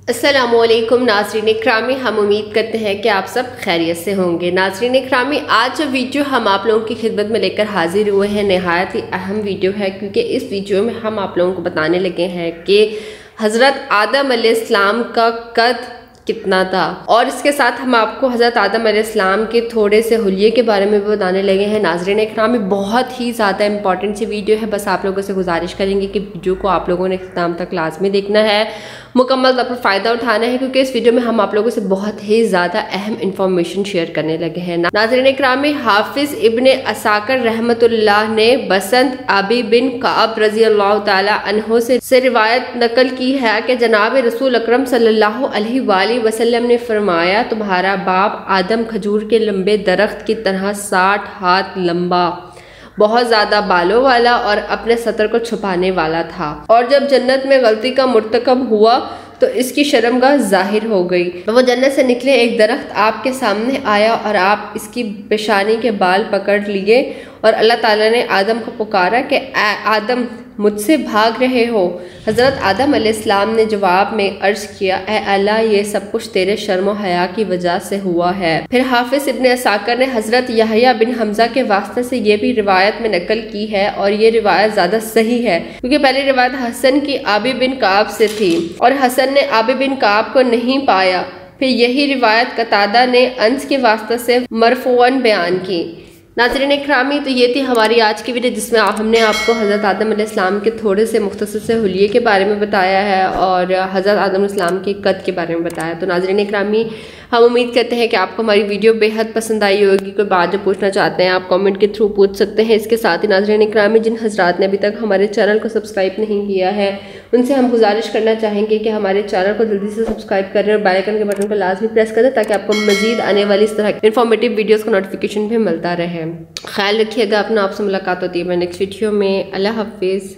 السلام علیکم ناظرین اکرامی، ہم امید کرتے ہیں کہ آپ سب خیریت سے ہوں گے۔ ناظرین اکرامی، آج جو ویڈیو ہم آپ لوگوں کی خدمت میں لے کر حاضر ہوئے ہیں نہایت ہی اہم ویڈیو ہے، کیونکہ اس ویڈیو میں ہم آپ لوگوں کو بتانے لگے ہیں کہ حضرت آدم علیہ السلام کا قد کتنا تھا، اور اس کے ساتھ ہم آپ کو حضرت آدم علیہ السلام کے تھوڑے سے حلیے کے بارے میں بھی بتانے لگے ہیں۔ ناظرین اکرامی، بہت ہی زیادہ امپورٹنٹ سی ویڈیو ہے، بس آپ لوگوں سے گزارش کریں گے کہ ویڈیو کو آپ لوگوں نے اختتام تک لازمی دیکھنا ہے، مکمل طور پر فائدہ اٹھانا ہے، کیونکہ اس ویڈیو میں ہم آپ لوگوں سے بہت ہی زیادہ اہم انفارمیشن شیئر کرنے لگے ہیں۔ ناظرین اکرامی، حافظ ابن عساکر رحمۃ اللہ نے بسنت ابی بن کعب رضی اللہ تعالی عنہ سے روایت نقل کی ہے کہ جناب رسول اکرم صلی اللہ علیہ وآلہ وسلم نے فرمایا، تمہارا باپ آدم کھجور کے لمبے درخت کی طرح 60 ہاتھ لمبا، بہت زیادہ بالوں والا اور اپنے سطر کو چھپانے والا تھا، اور جب جنت میں غلطی کا مرتکب ہوا تو اس کی شرمگاہ ظاہر ہو گئی۔ وہ جنت سے نکلے ایک درخت آپ کے سامنے آیا اور آپ اس کی پیشانی کے بال پکڑ لیے، اور اللہ تعالیٰ نے آدم کو پکارا کہ اے آدم، مجھ سے بھاگ رہے ہو؟ حضرت آدم علیہ السلام نے جواب میں عرض کیا، اے اللہ، یہ سب کچھ تیرے شرم و حیا کی وجہ سے ہوا ہے۔ پھر حافظ ابن عساکر نے حضرت یحییٰ بن حمزہ کے واسطے سے یہ بھی روایت میں نقل کی ہے، اور یہ روایت زیادہ صحیح ہے، کیونکہ پہلی روایت حسن کی ابی بن کعب سے تھی اور حسن نے ابی بن کعب کو نہیں پایا۔ پھر یہی روایت قتادہ نے انس کے واسطے سے مرفوعاً بیان کی۔ ناظرین اکرامی، تو یہ تھی ہماری آج کی ویڈیو، جس میں ہم نے آپ کو حضرت آدم علیہ السلام کے تھوڑے سے مختصر سے حلیے کے بارے میں بتایا ہے، اور حضرت آدم علیہ السلام کے قد کے بارے میں بتایا۔ تو ناظرین اکرامی، ہم امید کرتے ہیں کہ آپ کو ہماری ویڈیو بے حد پسند آئی ہوگی۔ کوئی بات جو پوچھنا چاہتے ہیں آپ کامنٹ کے تھرو پوچھ سکتے ہیں۔ اس کے ساتھ ہی ناظرین اکرامی، جن حضرات نے ابھی تک ہمارے چینل کو سبسکرائب نہیں کیا ہے، ان سے ہم گزارش کرنا چاہیں گے کہ ہمارے چینل کو جلدی سے سبسکرائب کریں اور بیل آئیکن کے بٹن کو لازمی پریس کریں، تاکہ آپ کو مزید آنے والی اس طرح کی انفارمیٹیو ویڈیوز کا نوٹیفیکیشن بھی ملتا رہے۔ خیال رکھیے گا اپنا، آپ سے ملاقات ہوتی ہے میں نیکسٹ ویڈیو میں۔ اللہ حافظ۔